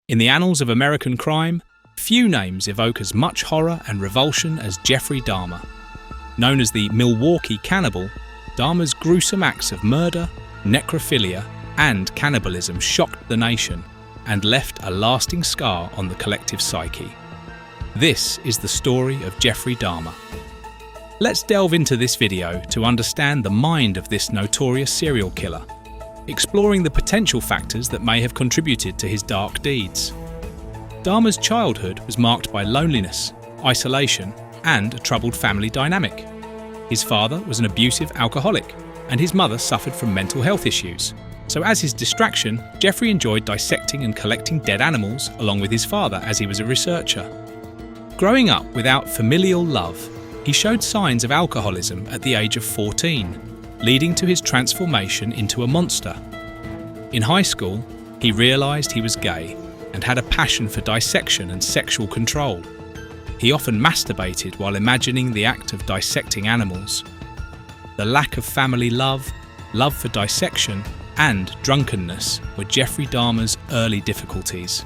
In the annals of American crime, few names evoke as much horror and revulsion as Jeffrey Dahmer. Known as the Milwaukee Cannibal, Dahmer's gruesome acts of murder, necrophilia, and cannibalism shocked the nation and left a lasting scar on the collective psyche. This is the story of Jeffrey Dahmer. Let's delve into this video to understand the mind of this notorious serial killer, exploring the potential factors that may have contributed to his dark deeds. Dahmer's childhood was marked by loneliness, isolation, and a troubled family dynamic. His father was an abusive alcoholic, and his mother suffered from mental health issues. So as his distraction, Jeffrey enjoyed dissecting and collecting dead animals along with his father as he was a researcher. Growing up without familial love, he showed signs of alcoholism at the age of 14, leading to his transformation into a monster. In high school, he realized he was gay and had a passion for dissection and sexual control. He often masturbated while imagining the act of dissecting animals. The lack of family love, love for dissection, and drunkenness were Jeffrey Dahmer's early difficulties.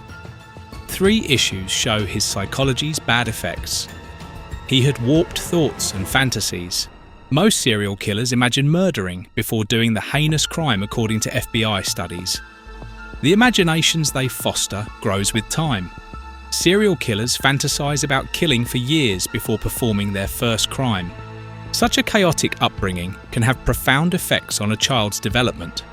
3 issues show his psychology's bad effects. He had warped thoughts and fantasies. Most serial killers imagine murdering before doing the heinous crime according to FBI studies. The imaginations they foster grows with time. Serial killers fantasize about killing for years before performing their first crime. Such a chaotic upbringing can have profound effects on a child's development.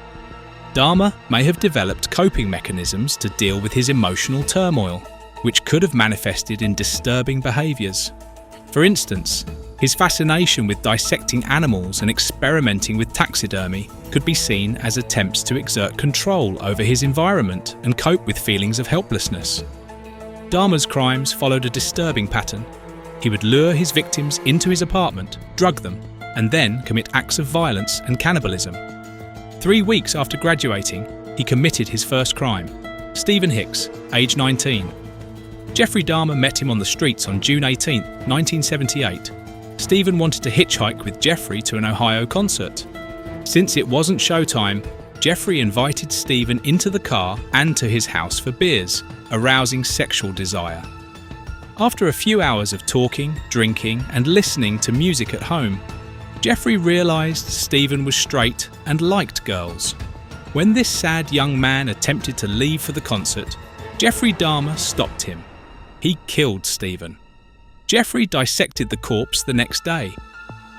Dahmer may have developed coping mechanisms to deal with his emotional turmoil, which could have manifested in disturbing behaviors. For instance, his fascination with dissecting animals and experimenting with taxidermy could be seen as attempts to exert control over his environment and cope with feelings of helplessness. Dahmer's crimes followed a disturbing pattern. He would lure his victims into his apartment, drug them, and then commit acts of violence and cannibalism. 3 weeks after graduating, he committed his first crime. Stephen Hicks, age 19. Jeffrey Dahmer met him on the streets on June 18, 1978. Stephen wanted to hitchhike with Jeffrey to an Ohio concert. Since it wasn't showtime, Jeffrey invited Stephen into the car and to his house for beers, arousing sexual desire. After a few hours of talking, drinking, and listening to music at home, Jeffrey realized Stephen was straight and liked girls. When this sad young man attempted to leave for the concert, Jeffrey Dahmer stopped him. He killed Stephen. Jeffrey dissected the corpse the next day.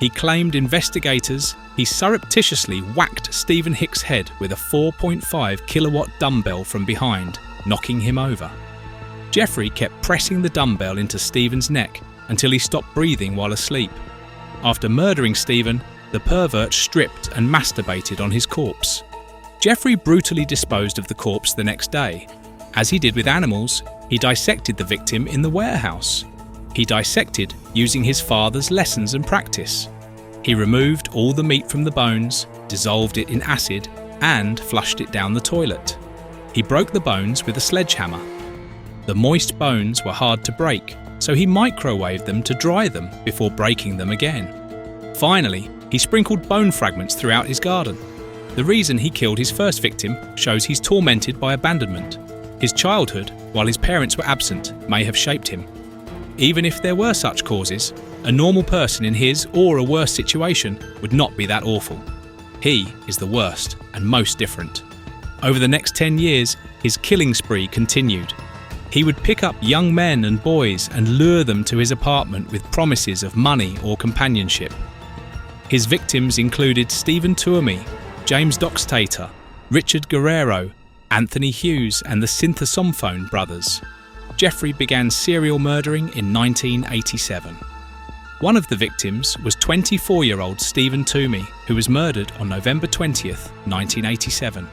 He claimed investigators he surreptitiously whacked Stephen Hicks' head with a 4.5 kilowatt dumbbell from behind, knocking him over. Jeffrey kept pressing the dumbbell into Stephen's neck until he stopped breathing while asleep. After murdering Stephen, the pervert stripped and masturbated on his corpse. Jeffrey brutally disposed of the corpse the next day. As he did with animals, he dissected the victim in the warehouse. He dissected using his father's lessons and practice. He removed all the meat from the bones, dissolved it in acid, and flushed it down the toilet. He broke the bones with a sledgehammer. The moist bones were hard to break, so he microwaved them to dry them before breaking them again. Finally, he sprinkled bone fragments throughout his garden. The reason he killed his first victim shows he's tormented by abandonment. His childhood, while his parents were absent, may have shaped him. Even if there were such causes, a normal person in his or a worse situation would not be that awful. He is the worst and most different. Over the next 10 years, his killing spree continued. He would pick up young men and boys and lure them to his apartment with promises of money or companionship. His victims included Stephen Tuomi, James Doxtator, Richard Guerrero, Anthony Hughes, and the Synthesomphone brothers. Jeffrey began serial murdering in 1987. One of the victims was 24-year-old Stephen Tuomi, who was murdered on November 20th, 1987.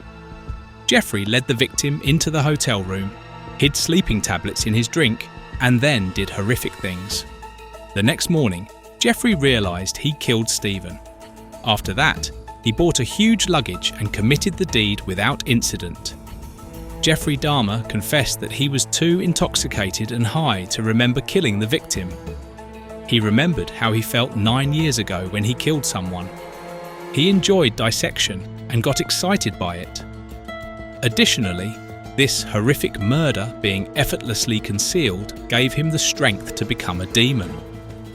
Jeffrey led the victim into the hotel room, hid sleeping tablets in his drink, and then did horrific things. The next morning, Jeffrey realized he killed Stephen. After that, he bought a huge luggage and committed the deed without incident. Jeffrey Dahmer confessed that he was too intoxicated and high to remember killing the victim. He remembered how he felt 9 years ago when he killed someone. He enjoyed dissection and got excited by it. Additionally, This horrific murder, being effortlessly concealed, gave him the strength to become a demon.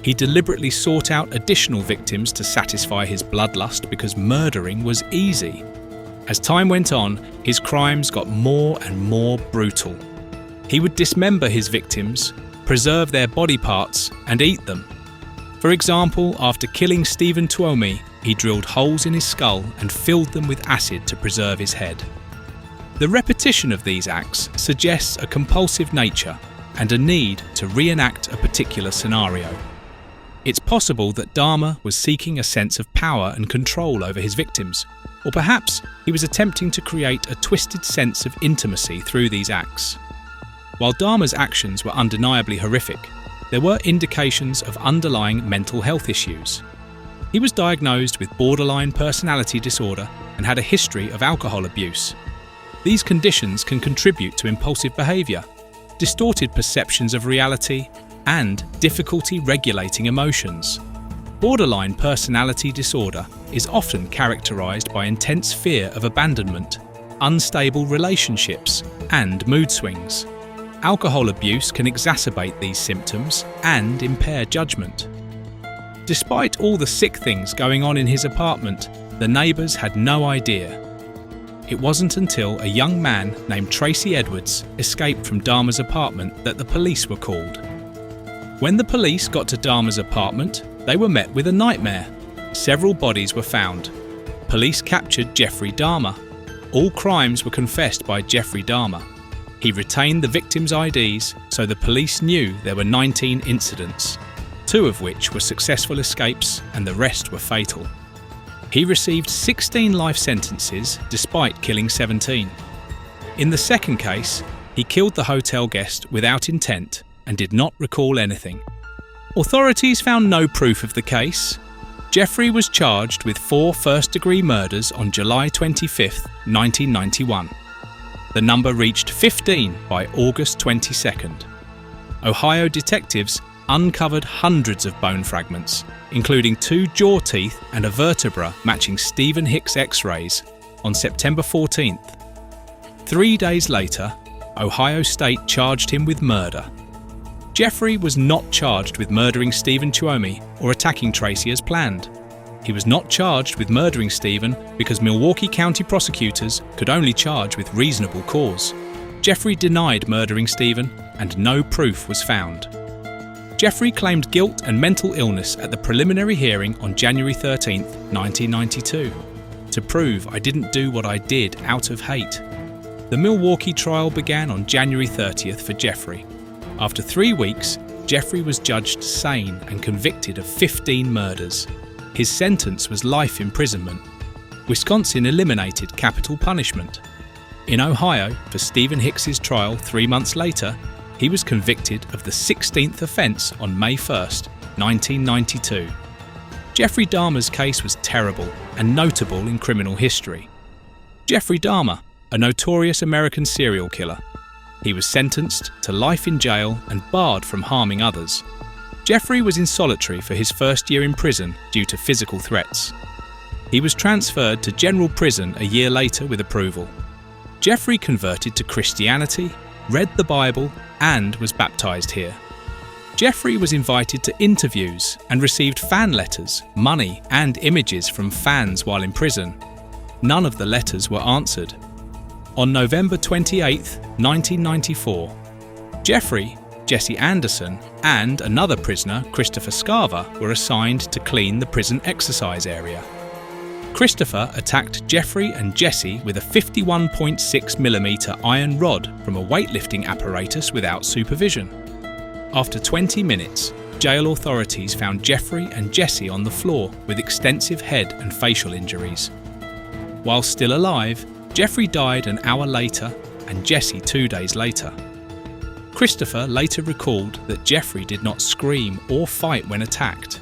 He deliberately sought out additional victims to satisfy his bloodlust because murdering was easy. As time went on, his crimes got more and more brutal. He would dismember his victims, preserve their body parts, and eat them. For example, after killing Stephen Tuomi, he drilled holes in his skull and filled them with acid to preserve his head. The repetition of these acts suggests a compulsive nature and a need to reenact a particular scenario. It's possible that Dahmer was seeking a sense of power and control over his victims, or perhaps he was attempting to create a twisted sense of intimacy through these acts. While Dahmer's actions were undeniably horrific, there were indications of underlying mental health issues. He was diagnosed with borderline personality disorder and had a history of alcohol abuse. These conditions can contribute to impulsive behaviour, distorted perceptions of reality, and difficulty regulating emotions. Borderline personality disorder is often characterised by intense fear of abandonment, unstable relationships, and mood swings. Alcohol abuse can exacerbate these symptoms and impair judgment. Despite all the sick things going on in his apartment, the neighbours had no idea. It wasn't until a young man named Tracy Edwards escaped from Dahmer's apartment that the police were called. When the police got to Dahmer's apartment, they were met with a nightmare. Several bodies were found. Police captured Jeffrey Dahmer. All crimes were confessed by Jeffrey Dahmer. He retained the victims' IDs, so the police knew there were 19 incidents, 2 of which were successful escapes and the rest were fatal. He received 16 life sentences despite killing 17. In the second case, he killed the hotel guest without intent and did not recall anything. Authorities found no proof of the case. Jeffrey was charged with 4 first-degree murders on July 25, 1991. The number reached 15 by August 22nd. Ohio detectives uncovered hundreds of bone fragments, including 2 jaw teeth and a vertebra matching Stephen Hicks' X-rays, on September 14th. 3 days later, Ohio State charged him with murder. Jeffrey was not charged with murdering Stephen Tuomi or attacking Tracy as planned. He was not charged with murdering Stephen because Milwaukee County prosecutors could only charge with reasonable cause. Jeffrey denied murdering Stephen, and no proof was found. Jeffrey claimed guilt and mental illness at the preliminary hearing on January 13, 1992. To prove I didn't do what I did out of hate. The Milwaukee trial began on January 30th for Jeffrey. After 3 weeks, Jeffrey was judged sane and convicted of 15 murders. His sentence was life imprisonment. Wisconsin eliminated capital punishment. In Ohio, for Stephen Hicks's trial 3 months later, he was convicted of the 16th offence on May 1st, 1992. Jeffrey Dahmer's case was terrible and notable in criminal history. Jeffrey Dahmer, a notorious American serial killer. He was sentenced to life in jail and barred from harming others. Jeffrey was in solitary for his first year in prison due to physical threats. He was transferred to general prison a year later with approval. Jeffrey converted to Christianity, read the Bible, and was baptized here. Jeffrey was invited to interviews and received fan letters, money, and images from fans while in prison. None of the letters were answered. On November 28, 1994, Jeffrey, Jesse Anderson, and another prisoner, Christopher Scarver, were assigned to clean the prison exercise area. Christopher attacked Jeffrey and Jesse with a 51.6mm iron rod from a weightlifting apparatus without supervision. After 20 minutes, jail authorities found Jeffrey and Jesse on the floor with extensive head and facial injuries. While still alive, Jeffrey died an hour later and Jesse 2 days later. Christopher later recalled that Jeffrey did not scream or fight when attacked.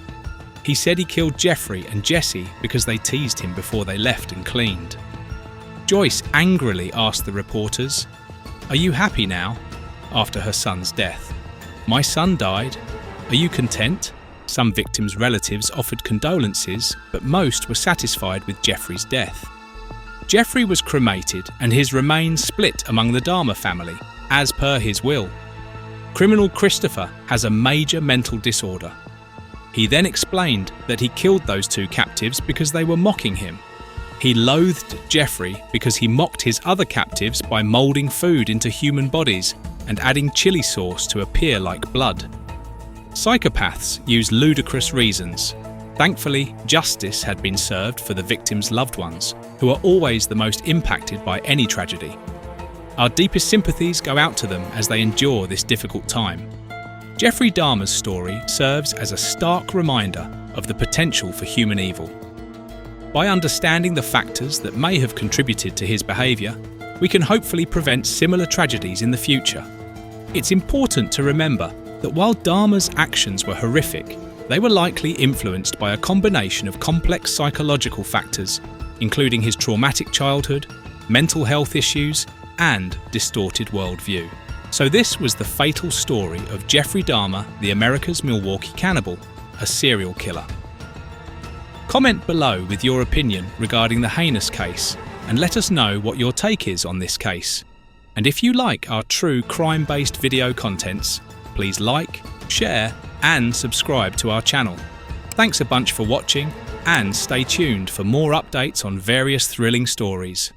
He said he killed Jeffrey and Jesse because they teased him before they left and cleaned. Joyce angrily asked the reporters, "Are you happy now?" after her son's death. "My son died. Are you content?" Some victims' relatives offered condolences, but most were satisfied with Jeffrey's death. Jeffrey was cremated and his remains split among the Dahmer family, as per his will. Criminal Christopher has a major mental disorder. He then explained that he killed those two captives because they were mocking him. He loathed Jeffrey because he mocked his other captives by moulding food into human bodies and adding chili sauce to appear like blood. Psychopaths use ludicrous reasons. Thankfully, justice had been served for the victims' loved ones, who are always the most impacted by any tragedy. Our deepest sympathies go out to them as they endure this difficult time. Jeffrey Dahmer's story serves as a stark reminder of the potential for human evil. By understanding the factors that may have contributed to his behaviour, we can hopefully prevent similar tragedies in the future. It's important to remember that while Dahmer's actions were horrific, they were likely influenced by a combination of complex psychological factors, including his traumatic childhood, mental health issues, and distorted worldview. So this was the fatal story of Jeffrey Dahmer, the America's Milwaukee Cannibal, a serial killer. Comment below with your opinion regarding the heinous case and let us know what your take is on this case. And if you like our true crime-based video contents, please like, share and subscribe to our channel. Thanks a bunch for watching and stay tuned for more updates on various thrilling stories.